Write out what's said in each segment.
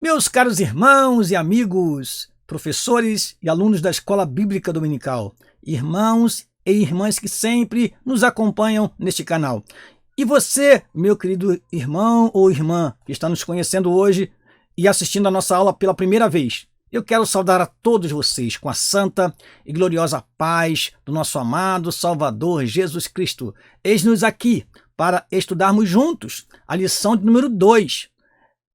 Meus caros irmãos e amigos, professores e alunos da Escola Bíblica Dominical, irmãos e irmãs que sempre nos acompanham neste canal. E você, meu querido irmão ou irmã que está nos conhecendo hoje e assistindo a nossa aula pela primeira vez, eu quero saudar a todos vocês com a santa e gloriosa paz do nosso amado Salvador Jesus Cristo. Eis-nos aqui para estudarmos juntos a lição de número 2.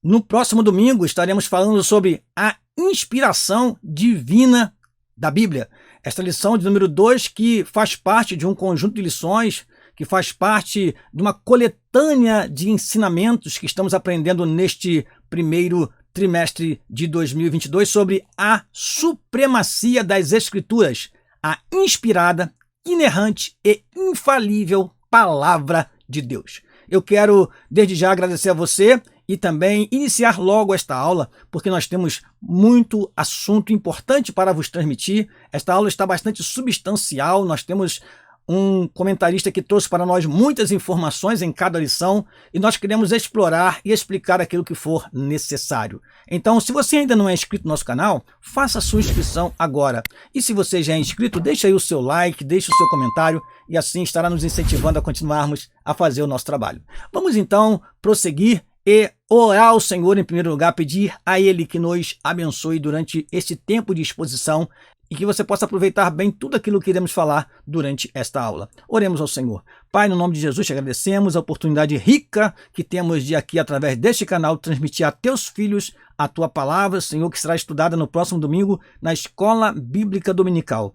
No próximo domingo estaremos falando sobre a inspiração divina da Bíblia. Esta lição de número 2 que faz parte de um conjunto de lições, que faz parte de uma coletânea de ensinamentos que estamos aprendendo neste primeiro trimestre de 2022 sobre a supremacia das Escrituras, a inspirada, inerrante e infalível Palavra de Deus. Eu quero desde já agradecer a você e também iniciar logo esta aula, porque nós temos muito assunto importante para vos transmitir. Esta aula está bastante substancial, nós temos um comentarista que trouxe para nós muitas informações em cada lição e nós queremos explorar e explicar aquilo que for necessário. Então, se você ainda não é inscrito no nosso canal, faça a sua inscrição agora. E se você já é inscrito, deixe aí o seu like, deixe o seu comentário e assim estará nos incentivando a continuarmos a fazer o nosso trabalho. Vamos então prosseguir e orar ao Senhor em primeiro lugar, pedir a Ele que nos abençoe durante este tempo de exposição e que você possa aproveitar bem tudo aquilo que iremos falar durante esta aula. Oremos ao Senhor. Pai, no nome de Jesus, te agradecemos a oportunidade rica que temos de aqui, através deste canal, transmitir a teus filhos a tua palavra, Senhor, que será estudada no próximo domingo na Escola Bíblica Dominical.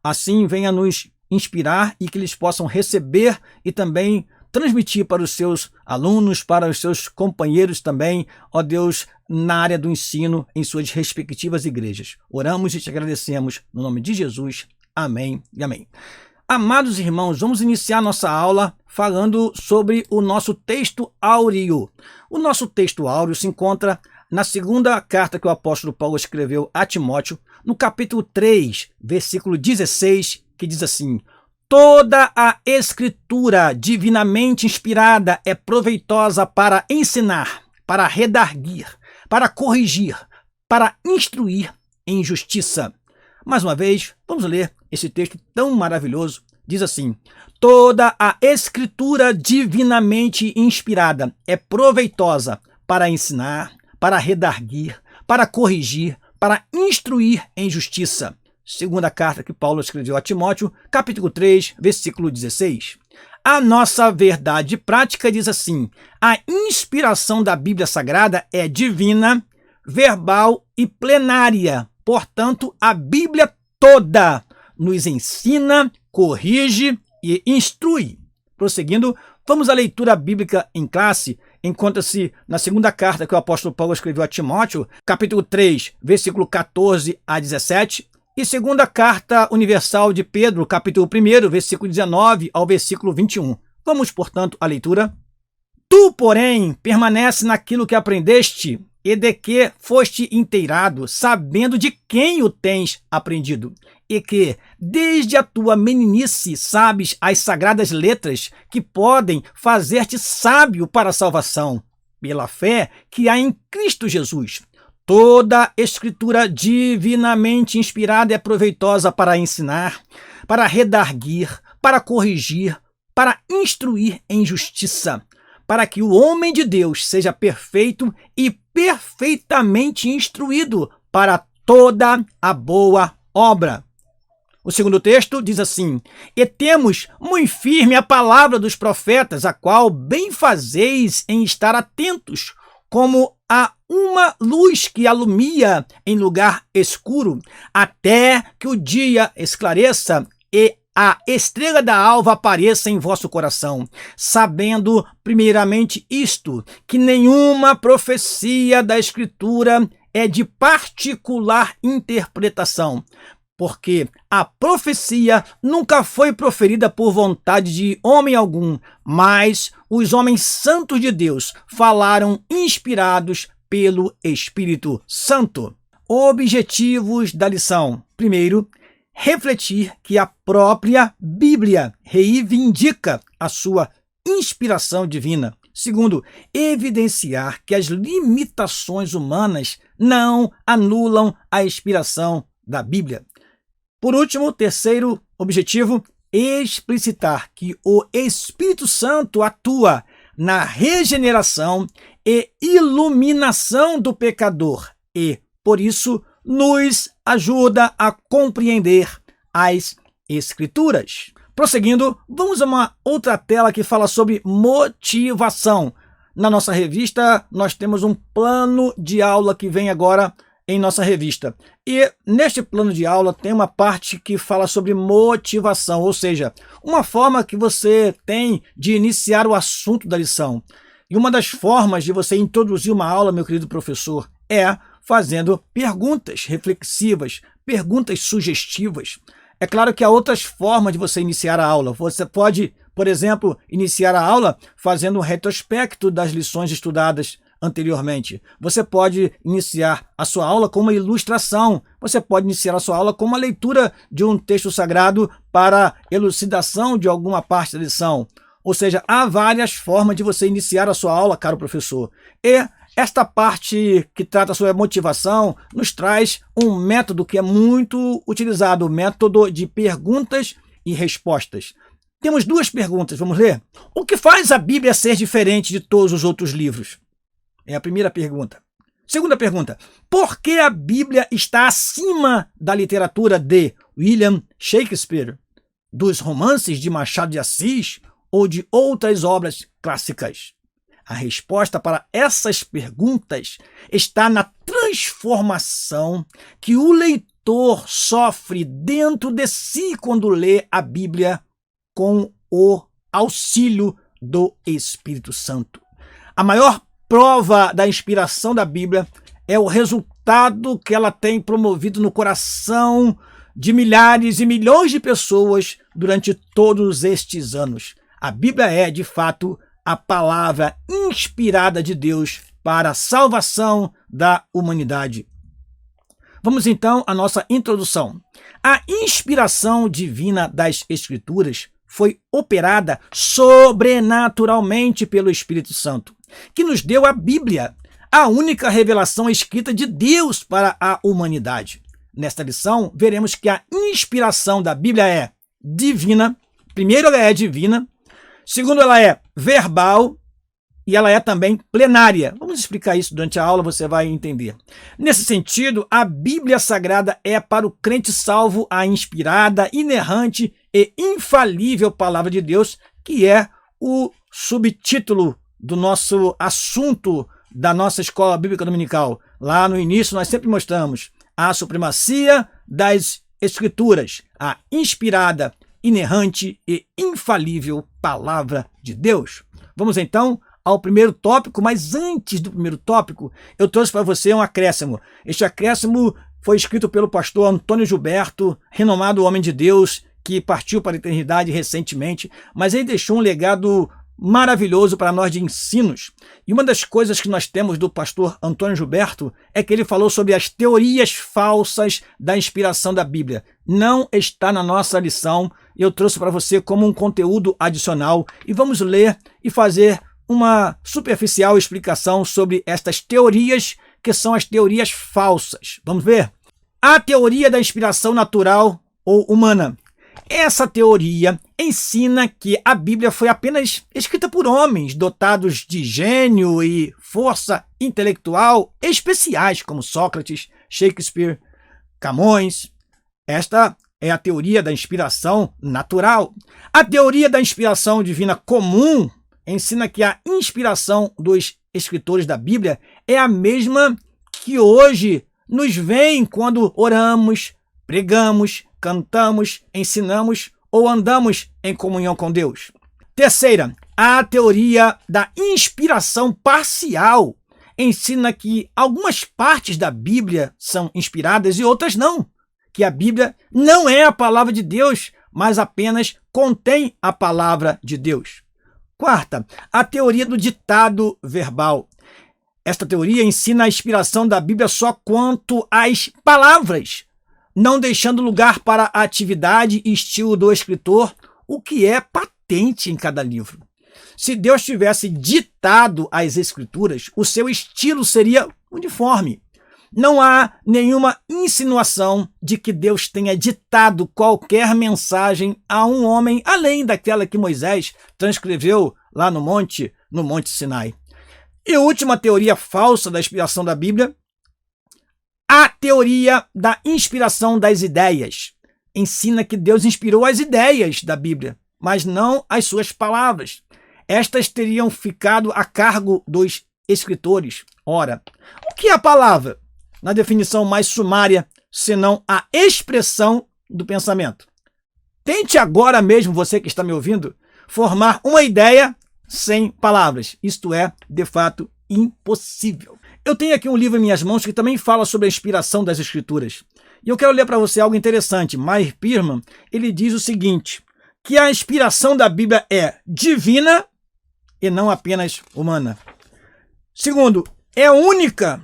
Assim, venha nos inspirar e que eles possam receber e também transmitir para os seus alunos, para os seus companheiros também, ó Deus, na área do ensino, em suas respectivas igrejas. Oramos e te agradecemos, no nome de Jesus. Amém e amém. Amados irmãos, vamos iniciar nossa aula falando sobre o nosso texto áureo. O nosso texto áureo se encontra na segunda carta que o apóstolo Paulo escreveu a Timóteo, no capítulo 3, versículo 16, que diz assim: toda a Escritura divinamente inspirada é proveitosa para ensinar, para redarguir, para corrigir, para instruir em justiça. Mais uma vez, vamos ler esse texto tão maravilhoso. Diz assim: toda a Escritura divinamente inspirada é proveitosa para ensinar, para redarguir, para corrigir, para instruir em justiça. Segunda carta que Paulo escreveu a Timóteo, capítulo 3, versículo 16. A nossa verdade prática diz assim: a inspiração da Bíblia Sagrada é divina, verbal e plenária. Portanto, a Bíblia toda nos ensina, corrige e instrui. Prosseguindo, vamos à leitura bíblica em classe. Encontra-se na segunda carta que o apóstolo Paulo escreveu a Timóteo, capítulo 3, versículo 14 a 17. E segunda carta universal de Pedro, capítulo 1, versículo 19 ao versículo 21. Vamos, portanto, à leitura. Tu, porém, permanece naquilo que aprendeste e de que foste inteirado, sabendo de quem o tens aprendido, e que, desde a tua meninice, sabes as sagradas letras que podem fazer-te sábio para a salvação, pela fé que há em Cristo Jesus. Toda Escritura divinamente inspirada é proveitosa para ensinar, para redarguir, para corrigir, para instruir em justiça, para que o homem de Deus seja perfeito e perfeitamente instruído para toda a boa obra. O segundo texto diz assim: e temos muito firme a palavra dos profetas, a qual bem fazeis em estar atentos, como a uma luz que alumia em lugar escuro, até que o dia esclareça e a estrela da alva apareça em vosso coração, sabendo primeiramente isto, que nenhuma profecia da Escritura é de particular interpretação, porque a profecia nunca foi proferida por vontade de homem algum, mas os homens santos de Deus falaram inspirados pelo Espírito Santo. Objetivos da lição. Primeiro, refletir que a própria Bíblia reivindica a sua inspiração divina. Segundo, evidenciar que as limitações humanas não anulam a inspiração da Bíblia. Por último, terceiro objetivo, explicitar que o Espírito Santo atua na regeneração e iluminação do pecador e, por isso, nos ajuda a compreender as Escrituras. Prosseguindo, vamos a uma outra tela que fala sobre motivação. Na nossa revista, nós temos um plano de aula que vem agora em nossa revista. E neste plano de aula tem uma parte que fala sobre motivação, ou seja, uma forma que você tem de iniciar o assunto da lição. E uma das formas de você introduzir uma aula, meu querido professor, é fazendo perguntas reflexivas, perguntas sugestivas. É claro que há outras formas de você iniciar a aula. Você pode, por exemplo, iniciar a aula fazendo um retrospecto das lições estudadas anteriormente. Você pode iniciar a sua aula com uma ilustração. Você pode iniciar a sua aula com uma leitura de um texto sagrado para elucidação de alguma parte da lição. Ou seja, há várias formas de você iniciar a sua aula, caro professor. E esta parte que trata sobre a motivação nos traz um método que é muito utilizado, o método de perguntas e respostas. Temos duas perguntas, vamos ler? O que faz a Bíblia ser diferente de todos os outros livros? É a primeira pergunta. Segunda pergunta, por que a Bíblia está acima da literatura de William Shakespeare, dos romances de Machado de Assis ou de outras obras clássicas? A resposta para essas perguntas está na transformação que o leitor sofre dentro de si quando lê a Bíblia com o auxílio do Espírito Santo. A maior prova da inspiração da Bíblia é o resultado que ela tem promovido no coração de milhares e milhões de pessoas durante todos estes anos. A Bíblia é, de fato, a palavra inspirada de Deus para a salvação da humanidade. Vamos então à nossa introdução. A inspiração divina das Escrituras foi operada sobrenaturalmente pelo Espírito Santo, que nos deu a Bíblia, a única revelação escrita de Deus para a humanidade. Nesta lição, veremos que a inspiração da Bíblia é divina. Primeiro, ela é divina. Segundo, ela é verbal e ela é também plenária. Vamos explicar isso durante a aula, você vai entender. Nesse sentido, a Bíblia Sagrada é para o crente salvo a inspirada, inerrante e infalível palavra de Deus, que é o subtítulo do nosso assunto da nossa escola bíblica dominical. Lá no início nós sempre mostramos a supremacia das Escrituras, a inspirada, inerrante e infalível palavra de Deus. Vamos então ao primeiro tópico, mas antes do primeiro tópico, eu trouxe para você um acréscimo. Este acréscimo foi escrito pelo pastor Antônio Gilberto, renomado homem de Deus, que partiu para a eternidade recentemente, mas ele deixou um legado maravilhoso para nós de ensinos. E uma das coisas que nós temos do pastor Antônio Gilberto é que ele falou sobre as teorias falsas da inspiração da Bíblia. Não está na nossa lição, eu trouxe para você como um conteúdo adicional e vamos ler e fazer uma superficial explicação sobre estas teorias, que são as teorias falsas. Vamos ver? A teoria da inspiração natural ou humana. Essa teoria ensina que a Bíblia foi apenas escrita por homens dotados de gênio e força intelectual especiais, como Sócrates, Shakespeare, Camões. Esta é a teoria da inspiração natural. A teoria da inspiração divina comum ensina que a inspiração dos escritores da Bíblia é a mesma que hoje nos vem quando oramos, pregamos, cantamos, ensinamos ou andamos em comunhão com Deus. Terceira, a teoria da inspiração parcial ensina que algumas partes da Bíblia são inspiradas e outras não, que a Bíblia não é a palavra de Deus, mas apenas contém a palavra de Deus. Quarta, a teoria do ditado verbal. Esta teoria ensina a inspiração da Bíblia só quanto às palavras, não deixando lugar para a atividade e estilo do escritor, o que é patente em cada livro. Se Deus tivesse ditado as Escrituras, o seu estilo seria uniforme. Não há nenhuma insinuação de que Deus tenha ditado qualquer mensagem a um homem além daquela que Moisés transcreveu lá no Monte Sinai. E a última teoria falsa da inspiração da Bíblia, a teoria da inspiração das ideias. Ensina que Deus inspirou as ideias da Bíblia, mas não as suas palavras. Estas teriam ficado a cargo dos escritores. Ora, o que é a palavra? Na definição mais sumária, senão a expressão do pensamento. Tente agora mesmo, você que está me ouvindo, formar uma ideia sem palavras. Isto é, de fato, impossível. Eu tenho aqui um livro em minhas mãos que também fala sobre a inspiração das Escrituras. E eu quero ler para você algo interessante. Meir Pirman, ele diz o seguinte, que a inspiração da Bíblia é divina e não apenas humana. Segundo, é única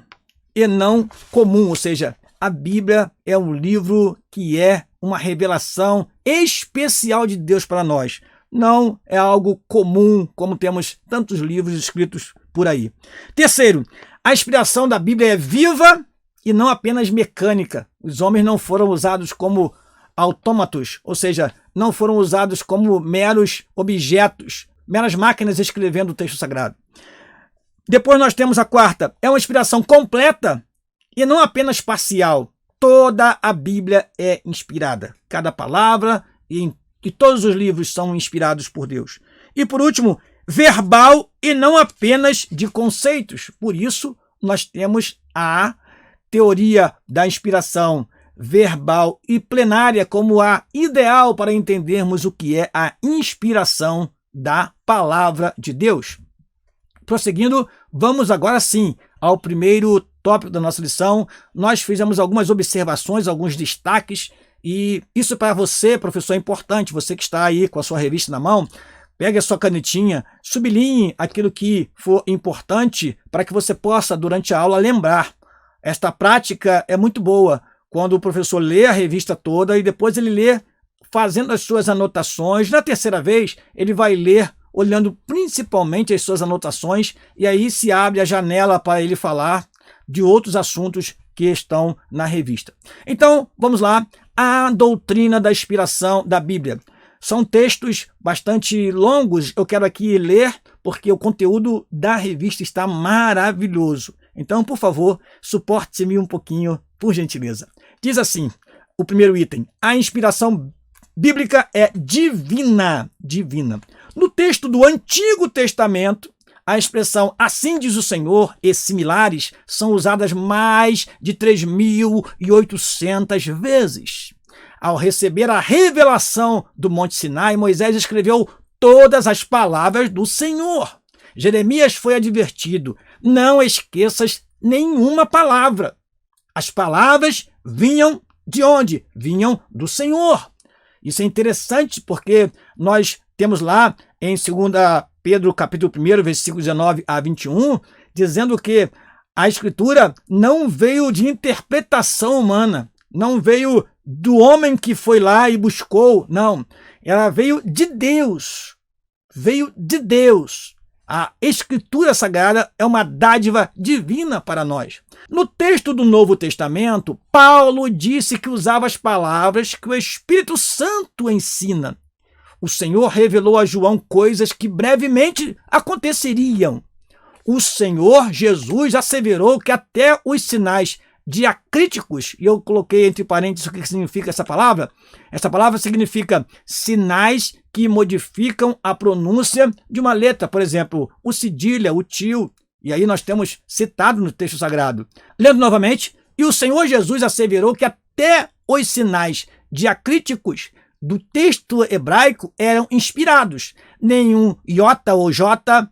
e não comum, ou seja, a Bíblia é um livro que é uma revelação especial de Deus para nós. Não é algo comum, como temos tantos livros escritos por aí. Terceiro, a inspiração da Bíblia é viva e não apenas mecânica. Os homens não foram usados como autômatos, ou seja, não foram usados como meros objetos, meras máquinas escrevendo o texto sagrado. Depois nós temos a quarta, é uma inspiração completa e não apenas parcial. Toda a Bíblia é inspirada. Cada palavra e todos os livros são inspirados por Deus. E por último, verbal e não apenas de conceitos. Por isso, nós temos a teoria da inspiração verbal e plenária como a ideal para entendermos o que é a inspiração da palavra de Deus. Prosseguindo, vamos agora sim ao primeiro tópico da nossa lição. Nós fizemos algumas observações, alguns destaques, e isso para você, professor, é importante. Você que está aí com a sua revista na mão, pegue a sua canetinha, sublinhe aquilo que for importante para que você possa, durante a aula, lembrar. Esta prática é muito boa, quando o professor lê a revista toda e depois ele lê fazendo as suas anotações. Na terceira vez, ele vai ler olhando principalmente as suas anotações, e aí se abre a janela para ele falar de outros assuntos que estão na revista. Então, vamos lá, a doutrina da inspiração da Bíblia. São textos bastante longos, eu quero aqui ler, porque o conteúdo da revista está maravilhoso. Então, por favor, suporte-me um pouquinho, por gentileza. Diz assim, o primeiro item, a inspiração bíblica é divina. No texto do Antigo Testamento, a expressão "assim diz o Senhor" e similares são usadas mais de 3.800 vezes. Ao receber a revelação do Monte Sinai, Moisés escreveu todas as palavras do Senhor. Jeremias foi advertido: não esqueças nenhuma palavra. As palavras vinham de onde? Vinham do Senhor. Isso é interessante porque nós temos lá em 2 Pedro, capítulo 1, versículo 19 a 21, dizendo que a Escritura não veio de interpretação humana, não veio do homem que foi lá e buscou, não. Ela veio de Deus. Veio de Deus. A Escritura Sagrada é uma dádiva divina para nós. No texto do Novo Testamento, Paulo disse que usava as palavras que o Espírito Santo ensina. O Senhor revelou a João coisas que brevemente aconteceriam. O Senhor Jesus asseverou que até os sinais diacríticos, e eu coloquei entre parênteses o que significa essa palavra. Essa palavra significa sinais que modificam a pronúncia de uma letra, por exemplo, o cedilha, o tio, e aí nós temos citado no texto sagrado. Lendo novamente, e o Senhor Jesus asseverou que até os sinais diacríticos do texto hebraico eram inspirados. Nenhum iota ou jota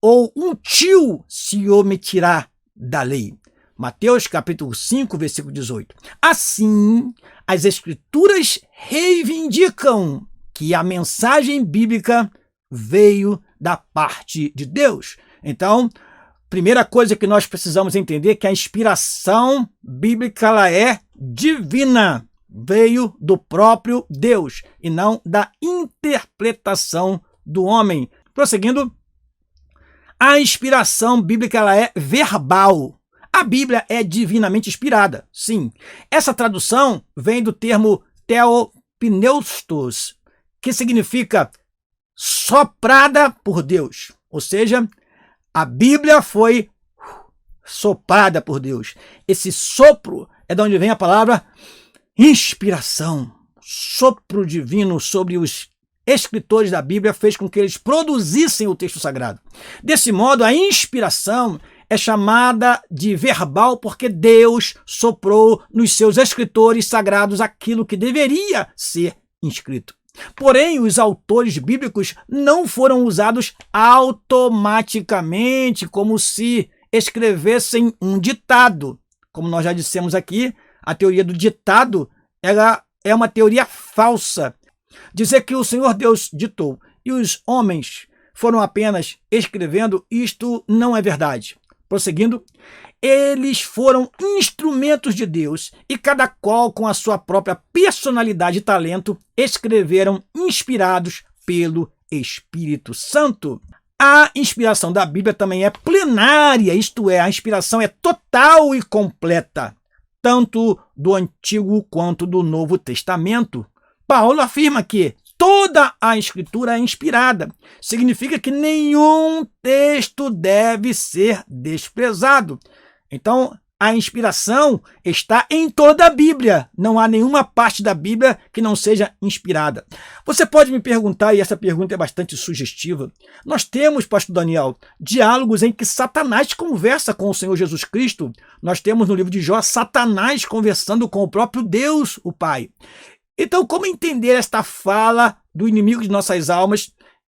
ou um tio se omitirá da lei. Mateus capítulo 5, versículo 18. Assim, as Escrituras reivindicam que a mensagem bíblica veio da parte de Deus. Então, primeira coisa que nós precisamos entender é que a inspiração bíblica ela é divina. Veio do próprio Deus e não da interpretação do homem. Prosseguindo, a inspiração bíblica ela é verbal. A Bíblia é divinamente inspirada, sim. Essa tradução vem do termo theopneustos, que significa soprada por Deus. Ou seja, a Bíblia foi soprada por Deus. Esse sopro é de onde vem a palavra inspiração. Sopro divino sobre os escritores da Bíblia fez com que eles produzissem o texto sagrado. Desse modo, a inspiração é chamada de verbal porque Deus soprou nos seus escritores sagrados aquilo que deveria ser inscrito. Porém, os autores bíblicos não foram usados automaticamente, como se escrevessem um ditado. Como nós já dissemos aqui, a teoria do ditado ela é uma teoria falsa. Dizer que o Senhor Deus ditou e os homens foram apenas escrevendo, isto não é verdade. Prosseguindo, eles foram instrumentos de Deus e cada qual com a sua própria personalidade e talento escreveram inspirados pelo Espírito Santo. A inspiração da Bíblia também é plenária, isto é, a inspiração é total e completa, tanto do Antigo quanto do Novo Testamento. Paulo afirma que toda a Escritura é inspirada. Significa que nenhum texto deve ser desprezado. Então, a inspiração está em toda a Bíblia. Não há nenhuma parte da Bíblia que não seja inspirada. Você pode me perguntar, e essa pergunta é bastante sugestiva, nós temos, pastor Daniel, diálogos em que Satanás conversa com o Senhor Jesus Cristo. Nós temos no livro de Jó, Satanás conversando com o próprio Deus, o Pai. Então, como entender esta fala do inimigo de nossas almas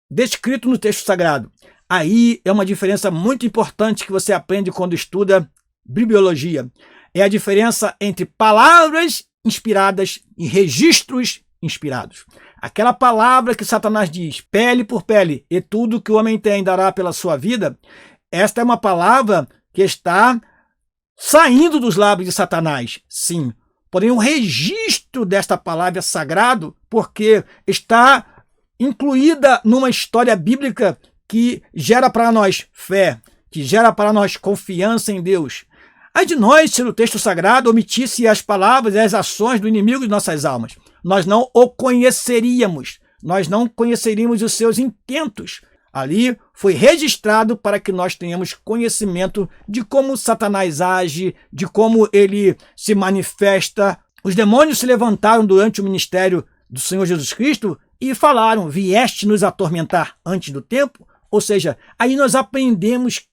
descrito no texto sagrado? Aí é uma diferença muito importante que você aprende quando estuda bibliologia. É a diferença entre palavras inspiradas e registros inspirados. Aquela palavra que Satanás diz, pele por pele, e tudo que o homem tem dará pela sua vida, esta é uma palavra que está saindo dos lábios de Satanás, sim. Porém, o registro desta palavra é sagrado porque está incluída numa história bíblica que gera para nós fé, que gera para nós confiança em Deus. Ai de nós se no texto sagrado omitisse as palavras e as ações do inimigo de nossas almas. Nós não o conheceríamos, nós não conheceríamos os seus intentos. Ali foi registrado para que nós tenhamos conhecimento de como Satanás age, de como ele se manifesta. Os demônios se levantaram durante o ministério do Senhor Jesus Cristo e falaram, vieste nos atormentar antes do tempo? Ou seja, aí nós aprendemos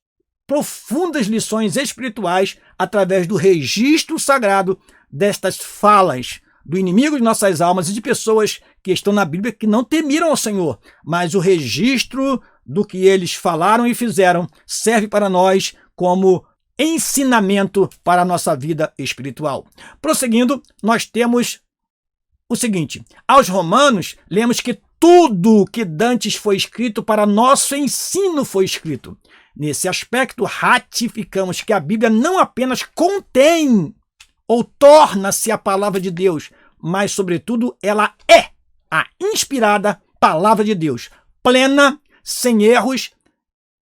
profundas lições espirituais através do registro sagrado destas falas do inimigo de nossas almas e de pessoas que estão na Bíblia que não temiram ao Senhor, mas o registro do que eles falaram e fizeram serve para nós como ensinamento para a nossa vida espiritual. Prosseguindo, nós temos o seguinte, aos Romanos, lemos que tudo que dantes foi escrito para nosso ensino foi escrito. Nesse aspecto, ratificamos que a Bíblia não apenas contém ou torna-se a palavra de Deus, mas, sobretudo, ela é a inspirada palavra de Deus, plena, sem erros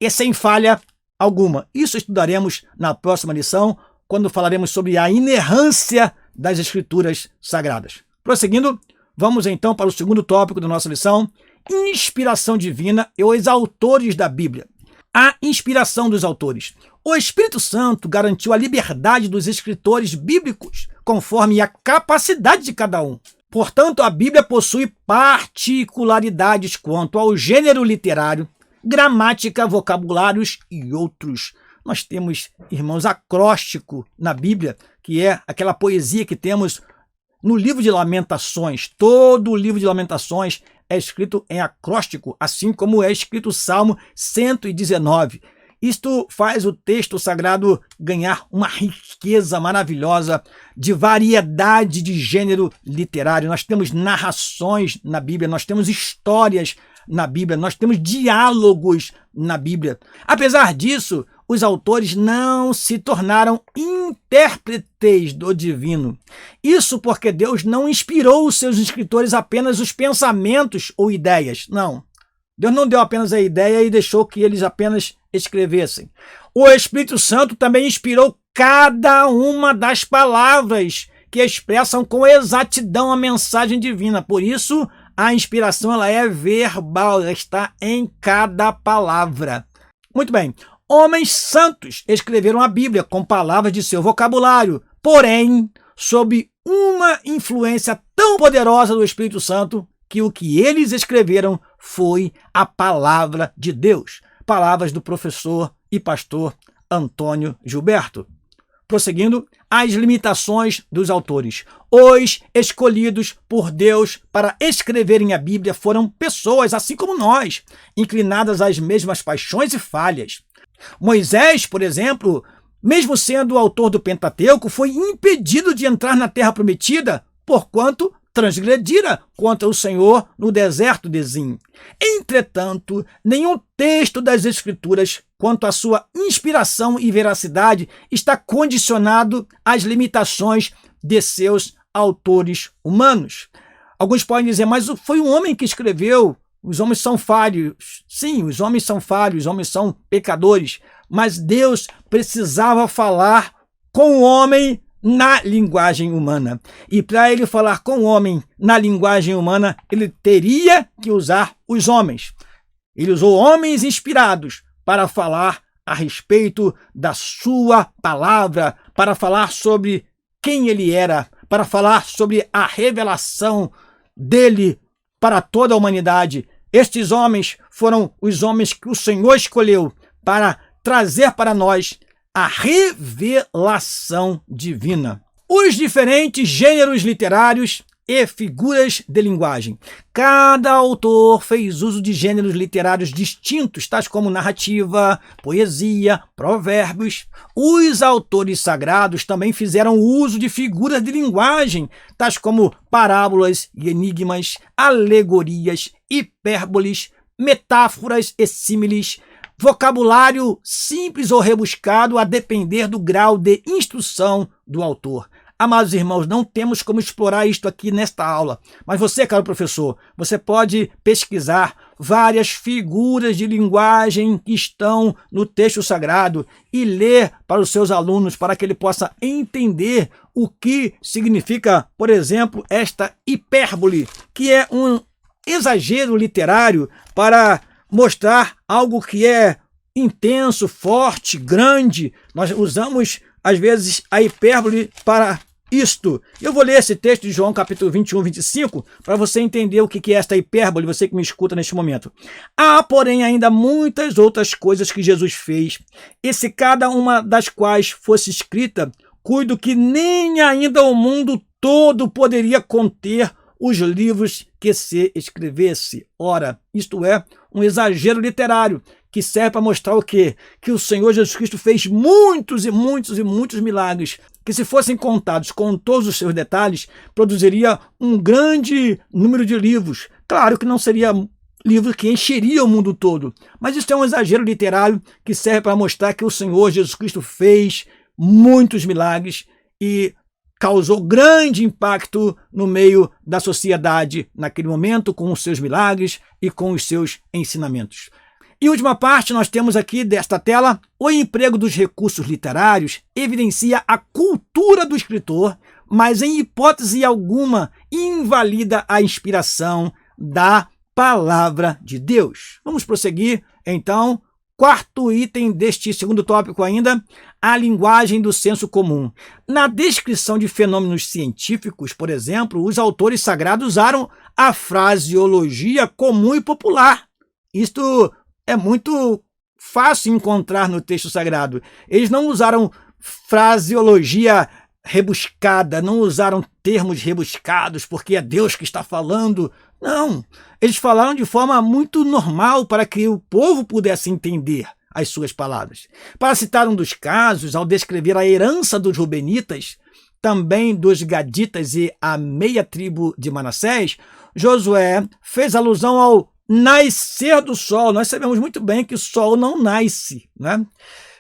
e sem falha alguma. Isso estudaremos na próxima lição, quando falaremos sobre a inerrância das Escrituras Sagradas. Prosseguindo, vamos então para o segundo tópico da nossa lição, inspiração divina e os autores da Bíblia. A inspiração dos autores. O Espírito Santo garantiu a liberdade dos escritores bíblicos, conforme a capacidade de cada um. Portanto, a Bíblia possui particularidades quanto ao gênero literário, gramática, vocabulários e outros. Nós temos, irmãos, acróstico na Bíblia, que é aquela poesia que temos no livro de Lamentações. Todo o livro de Lamentações é escrito em acróstico, assim como é escrito o Salmo 119. Isto faz o texto sagrado ganhar uma riqueza maravilhosa de variedade de gênero literário. Nós temos narrações na Bíblia, nós temos histórias na Bíblia, nós temos diálogos na Bíblia. Apesar disso, os autores não se tornaram intérpretes do divino. Isso porque Deus não inspirou os seus escritores apenas os pensamentos ou ideias. Não. Deus não deu apenas a ideia e deixou que eles apenas escrevessem. O Espírito Santo também inspirou cada uma das palavras que expressam com exatidão a mensagem divina. Por isso, a inspiração ela é verbal, ela está em cada palavra. Muito bem. Homens santos escreveram a Bíblia com palavras de seu vocabulário, porém, sob uma influência tão poderosa do Espírito Santo que o que eles escreveram foi a palavra de Deus. Palavras do professor e pastor Antônio Gilberto. Prosseguindo, as limitações dos autores. Os escolhidos por Deus para escreverem a Bíblia foram pessoas, assim como nós, inclinadas às mesmas paixões e falhas. Moisés, por exemplo, mesmo sendo o autor do Pentateuco, foi impedido de entrar na Terra Prometida, porquanto transgredira contra o Senhor no deserto de Zim. Entretanto, nenhum texto das Escrituras, quanto à sua inspiração e veracidade, está condicionado às limitações de seus autores humanos. Alguns podem dizer, mas foi um homem que escreveu. Os homens são falhos. Sim, os homens são falhos, os homens são pecadores. Mas Deus precisava falar com o homem na linguagem humana. E para ele falar com o homem na linguagem humana, ele teria que usar os homens. Ele usou homens inspirados para falar a respeito da sua palavra, para falar sobre quem ele era, para falar sobre a revelação dele para toda a humanidade. Estes homens foram os homens que o Senhor escolheu para trazer para nós a revelação divina. Os diferentes gêneros literários e figuras de linguagem. Cada autor fez uso de gêneros literários distintos, tais como narrativa, poesia, provérbios. Os autores sagrados também fizeram uso de figuras de linguagem, tais como parábolas e enigmas, alegorias, hipérboles, metáforas e símiles, vocabulário simples ou rebuscado a depender do grau de instrução do autor. Amados irmãos, não temos como explorar isto aqui nesta aula, mas você, caro professor, você pode pesquisar várias figuras de linguagem que estão no texto sagrado e ler para os seus alunos para que ele possa entender o que significa, por exemplo, esta hipérbole, que é um exagero literário para mostrar algo que é intenso, forte, grande. Nós usamos, às vezes, a hipérbole para isto. Eu vou ler esse texto de João, capítulo 21, 25, para você entender o que é esta hipérbole, você que me escuta neste momento. Há, porém, ainda muitas outras coisas que Jesus fez, e se cada uma das quais fosse escrita, cuido que nem ainda o mundo todo poderia conter os livros que se escrevesse. Ora, isto é um exagero literário que serve para mostrar o quê? Que o Senhor Jesus Cristo fez muitos e muitos e muitos milagres, que se fossem contados com todos os seus detalhes, produziria um grande número de livros. Claro que não seria livro que encheria o mundo todo, mas isso é um exagero literário que serve para mostrar que o Senhor Jesus Cristo fez muitos milagres e causou grande impacto no meio da sociedade naquele momento, com os seus milagres e com os seus ensinamentos. E última parte, nós temos aqui desta tela, o emprego dos recursos literários evidencia a cultura do escritor, mas em hipótese alguma invalida a inspiração da palavra de Deus. Vamos prosseguir, então. Quarto item deste segundo tópico ainda, a linguagem do senso comum. Na descrição de fenômenos científicos, por exemplo, os autores sagrados usaram a fraseologia comum e popular. Isto é muito fácil encontrar no texto sagrado. Eles não usaram fraseologia rebuscada, não usaram termos rebuscados porque é Deus que está falando. Não, eles falaram de forma muito normal para que o povo pudesse entender as suas palavras. Para citar um dos casos, ao descrever a herança dos Rubenitas, também dos Gaditas e a meia tribo de Manassés, Josué fez alusão ao nascer do sol. Nós sabemos muito bem que o sol não nasce, né?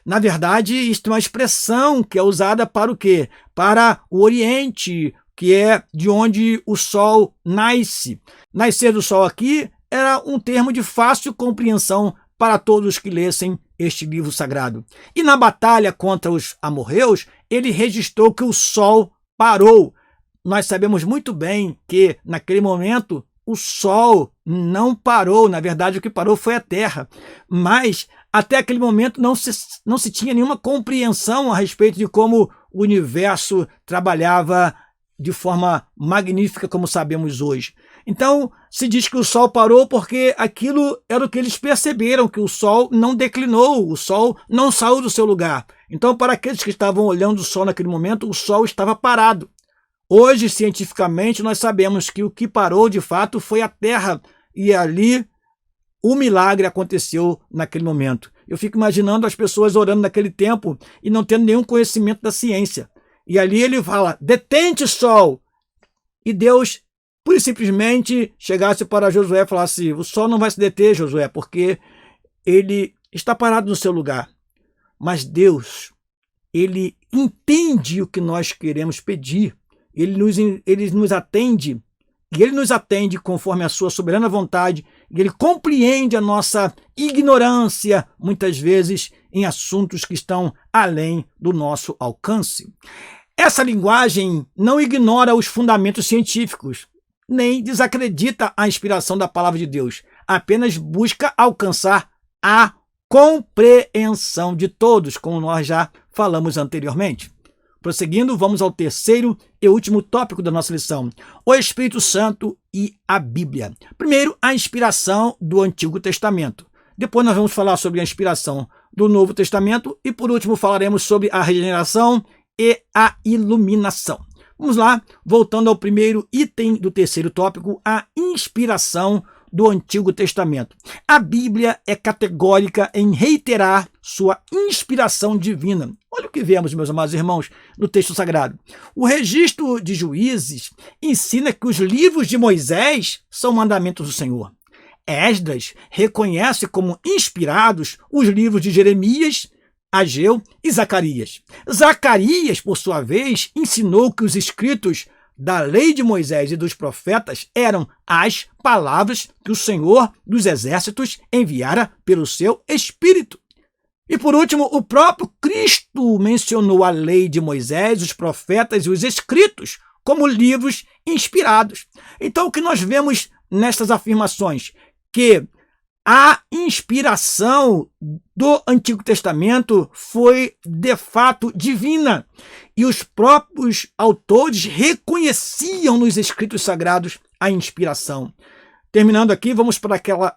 Na verdade, isto é uma expressão que é usada para o quê? Para o Oriente, que é de onde o sol nasce. Nascer do sol aqui era um termo de fácil compreensão para todos que lessem este livro sagrado. E na batalha contra os amorreus, ele registrou que o sol parou. Nós sabemos muito bem que, naquele momento, o sol não parou. Na verdade, o que parou foi a terra. Mas, até aquele momento, não se tinha nenhuma compreensão a respeito de como o universo trabalhava de forma magnífica, como sabemos hoje. Então, se diz que o sol parou porque aquilo era o que eles perceberam, que o sol não declinou, o sol não saiu do seu lugar. Então, para aqueles que estavam olhando o sol naquele momento, o sol estava parado. Hoje, cientificamente, nós sabemos que o que parou, de fato, foi a Terra. E ali, o milagre aconteceu naquele momento. Eu fico imaginando as pessoas orando naquele tempo e não tendo nenhum conhecimento da ciência. E ali ele fala, detente, sol! E Deus, pura e simplesmente, chegasse para Josué e falasse, o sol não vai se deter, Josué, porque ele está parado no seu lugar. Mas Deus, ele entende o que nós queremos pedir. Ele nos atende, e ele nos atende conforme a sua soberana vontade, e ele compreende a nossa ignorância, muitas vezes, em assuntos que estão além do nosso alcance. Essa linguagem não ignora os fundamentos científicos, nem desacredita a inspiração da palavra de Deus, apenas busca alcançar a compreensão de todos, como nós já falamos anteriormente. Prosseguindo, vamos ao terceiro e último tópico da nossa lição, o Espírito Santo e a Bíblia. Primeiro, a inspiração do Antigo Testamento. Depois nós vamos falar sobre a inspiração do Novo Testamento e, por último, falaremos sobre a regeneração e a iluminação. Vamos lá, voltando ao primeiro item do terceiro tópico, a inspiração do Antigo Testamento. A Bíblia é categórica em reiterar sua inspiração divina. Olha o que vemos, meus amados irmãos, no texto sagrado. O registro de Juízes ensina que os livros de Moisés são mandamentos do Senhor. Esdras reconhece como inspirados os livros de Jeremias, Ageu e Zacarias. Zacarias, por sua vez, ensinou que os escritos da lei de Moisés e dos profetas eram as palavras que o Senhor dos Exércitos enviara pelo seu Espírito. E por último, o próprio Cristo mencionou a lei de Moisés, os profetas e os escritos como livros inspirados. Então, o que nós vemos nestas afirmações? Que a inspiração do Antigo Testamento foi, de fato, divina. E os próprios autores reconheciam nos escritos sagrados a inspiração. Terminando aqui, vamos para aquela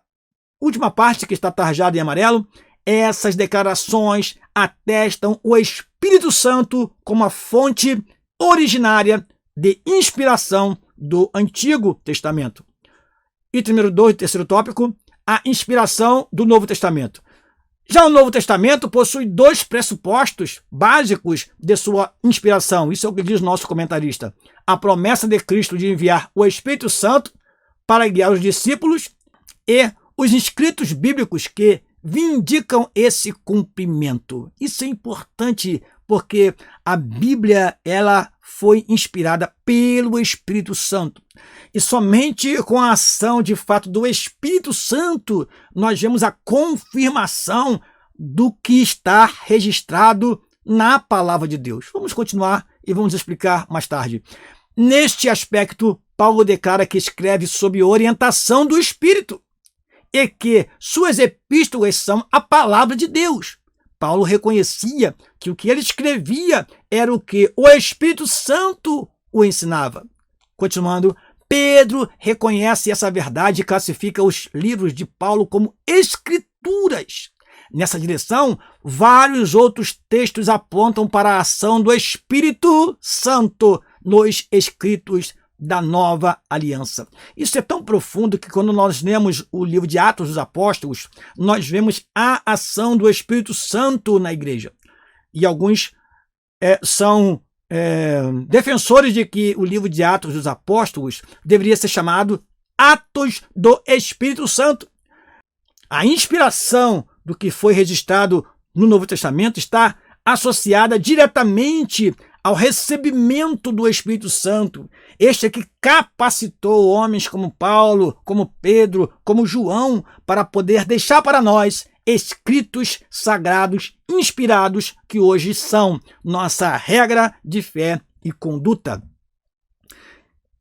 última parte que está tarjada em amarelo. Essas declarações atestam o Espírito Santo como a fonte originária de inspiração do Antigo Testamento. Item número 2, terceiro tópico, a inspiração do Novo Testamento. Já o Novo Testamento possui dois pressupostos básicos de sua inspiração. Isso é o que diz nosso comentarista. A promessa de Cristo de enviar o Espírito Santo para guiar os discípulos e os escritos bíblicos que vindicam esse cumprimento. Isso é importante porque a Bíblia ela foi inspirada pelo Espírito Santo. E somente com a ação, de fato, do Espírito Santo, nós vemos a confirmação do que está registrado na Palavra de Deus. Vamos continuar e vamos explicar mais tarde. Neste aspecto, Paulo declara que escreve sob orientação do Espírito e que suas epístolas são a Palavra de Deus. Paulo reconhecia que o que ele escrevia era o que o Espírito Santo o ensinava. Continuando, Pedro reconhece essa verdade e classifica os livros de Paulo como escrituras. Nessa direção, vários outros textos apontam para a ação do Espírito Santo nos escritos da Nova Aliança. Isso é tão profundo que quando nós lemos o livro de Atos dos Apóstolos, nós vemos a ação do Espírito Santo na igreja. E alguns são defensores de que o livro de Atos dos Apóstolos deveria ser chamado Atos do Espírito Santo. A inspiração do que foi registrado no Novo Testamento está associada diretamente ao recebimento do Espírito Santo, este é que capacitou homens como Paulo, como Pedro, como João, para poder deixar para nós escritos sagrados inspirados que hoje são nossa regra de fé e conduta.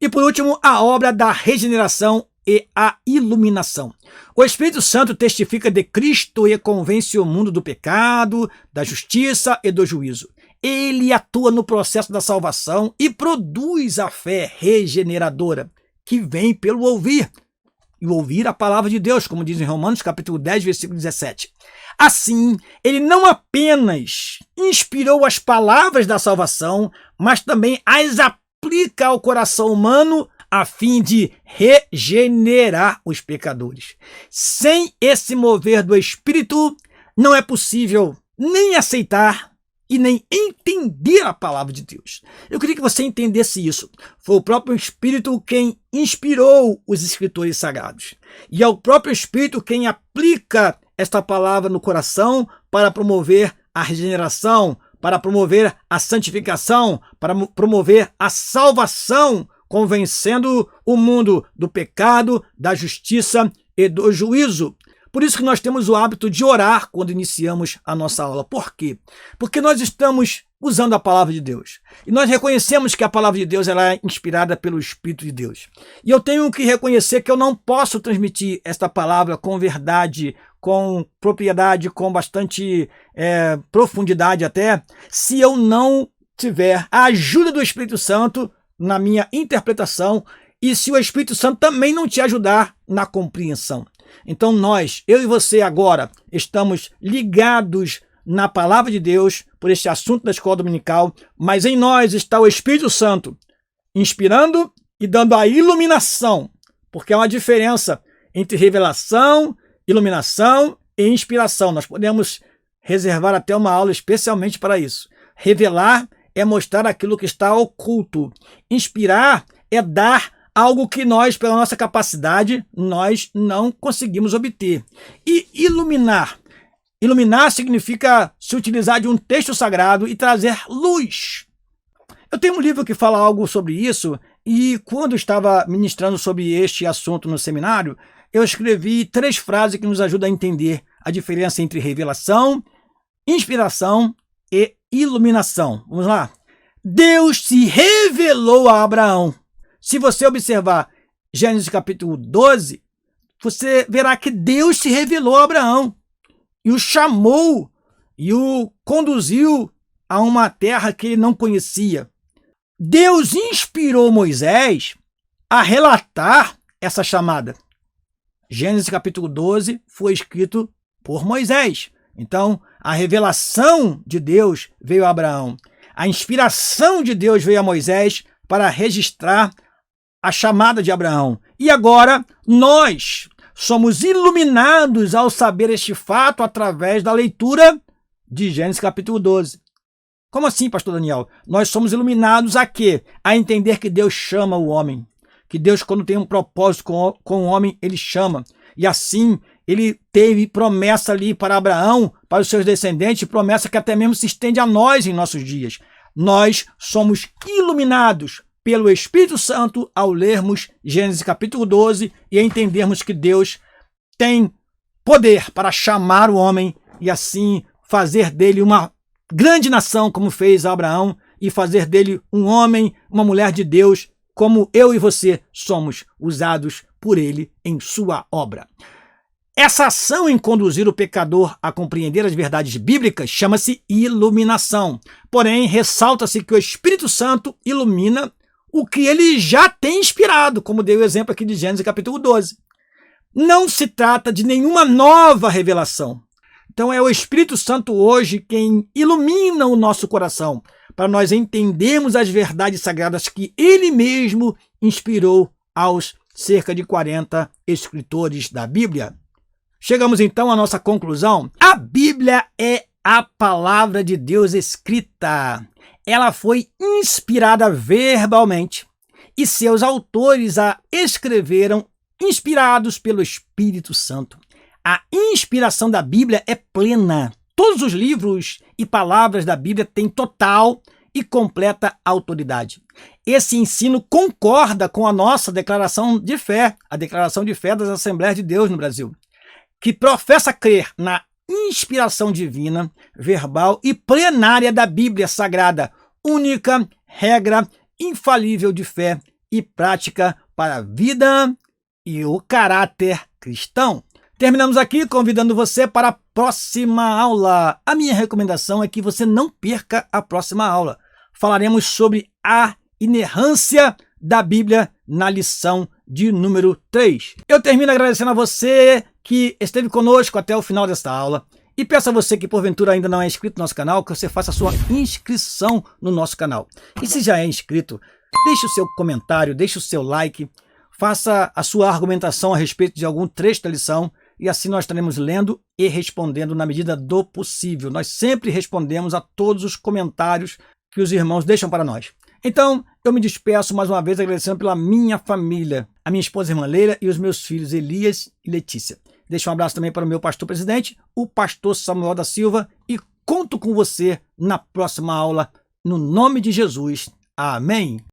E por último, a obra da regeneração e a iluminação. O Espírito Santo testifica de Cristo e convence o mundo do pecado, da justiça e do juízo. Ele atua no processo da salvação e produz a fé regeneradora, que vem pelo ouvir, e ouvir a palavra de Deus, como diz em Romanos capítulo 10, versículo 17. Assim, ele não apenas inspirou as palavras da salvação, mas também as aplica ao coração humano a fim de regenerar os pecadores. Sem esse mover do Espírito, não é possível nem aceitar e nem entender a palavra de Deus. Eu queria que você entendesse isso. Foi o próprio Espírito quem inspirou os escritores sagrados. E é o próprio Espírito quem aplica esta palavra no coração para promover a regeneração, para promover a santificação, para promover a salvação, convencendo o mundo do pecado, da justiça e do juízo. Por isso que nós temos o hábito de orar quando iniciamos a nossa aula. Por quê? Porque nós estamos usando a palavra de Deus. E nós reconhecemos que a palavra de Deus ela é inspirada pelo Espírito de Deus. E eu tenho que reconhecer que eu não posso transmitir esta palavra com verdade, com propriedade, com bastante profundidade até, se eu não tiver a ajuda do Espírito Santo na minha interpretação e se o Espírito Santo também não te ajudar na compreensão. Então eu e você agora, estamos ligados na palavra de Deus por este assunto da escola dominical, mas em nós está o Espírito Santo, inspirando e dando a iluminação, porque há uma diferença entre revelação, iluminação e inspiração. Nós podemos reservar até uma aula especialmente para isso. Revelar é mostrar aquilo que está oculto. Inspirar é dar algo que nós, pela nossa capacidade, nós não conseguimos obter. E iluminar. Iluminar significa se utilizar de um texto sagrado e trazer luz. Eu tenho um livro que fala algo sobre isso e quando estava ministrando sobre este assunto no seminário, eu escrevi 3 frases que nos ajudam a entender a diferença entre revelação, inspiração e iluminação. Vamos lá? Deus se revelou a Abraão. Se você observar Gênesis capítulo 12, você verá que Deus se revelou a Abraão e o chamou e o conduziu a uma terra que ele não conhecia. Deus inspirou Moisés a relatar essa chamada. Gênesis capítulo 12 foi escrito por Moisés. Então, a revelação de Deus veio a Abraão. A inspiração de Deus veio a Moisés para registrar a chamada de Abraão. E agora, nós somos iluminados ao saber este fato através da leitura de Gênesis capítulo 12. Como assim, pastor Daniel? Nós somos iluminados a quê? A entender que Deus chama o homem. Que Deus, quando tem um propósito com o homem, ele chama. E assim, ele teve promessa ali para Abraão, para os seus descendentes, promessa que até mesmo se estende a nós em nossos dias. Nós somos iluminados pelo Espírito Santo ao lermos Gênesis capítulo 12 e entendermos que Deus tem poder para chamar o homem e assim fazer dele uma grande nação, como fez Abraão, e fazer dele um homem, uma mulher de Deus, como eu e você somos usados por ele em sua obra. Essa ação em conduzir o pecador a compreender as verdades bíblicas chama-se iluminação. Porém, ressalta-se que o Espírito Santo ilumina o que ele já tem inspirado, como dei o exemplo aqui de Gênesis capítulo 12. Não se trata de nenhuma nova revelação. Então é o Espírito Santo hoje quem ilumina o nosso coração, para nós entendermos as verdades sagradas que ele mesmo inspirou aos cerca de 40 escritores da Bíblia. Chegamos então à nossa conclusão. A Bíblia é a palavra de Deus escrita. Ela foi inspirada verbalmente e seus autores a escreveram inspirados pelo Espírito Santo. A inspiração da Bíblia é plena. Todos os livros e palavras da Bíblia têm total e completa autoridade. Esse ensino concorda com a nossa declaração de fé, a declaração de fé das Assembleias de Deus no Brasil, que professa crer na inspiração divina, verbal e plenária da Bíblia Sagrada, única regra infalível de fé e prática para a vida e o caráter cristão. Terminamos aqui convidando você para a próxima aula. A minha recomendação é que você não perca a próxima aula. Falaremos sobre a inerrância da Bíblia na lição de número 3. Eu termino agradecendo a você que esteve conosco até o final desta aula e peço a você que porventura ainda não é inscrito no nosso canal, que você faça a sua inscrição no nosso canal. E se já é inscrito, deixe o seu comentário, deixe o seu like, faça a sua argumentação a respeito de algum trecho da lição e assim nós estaremos lendo e respondendo na medida do possível. Nós sempre respondemos a todos os comentários que os irmãos deixam para nós. Então, eu me despeço mais uma vez agradecendo pela minha família, a minha esposa irmã Leila e os meus filhos Elias e Letícia. Deixo um abraço também para o meu pastor presidente, o pastor Samuel da Silva, e conto com você na próxima aula, no nome de Jesus. Amém.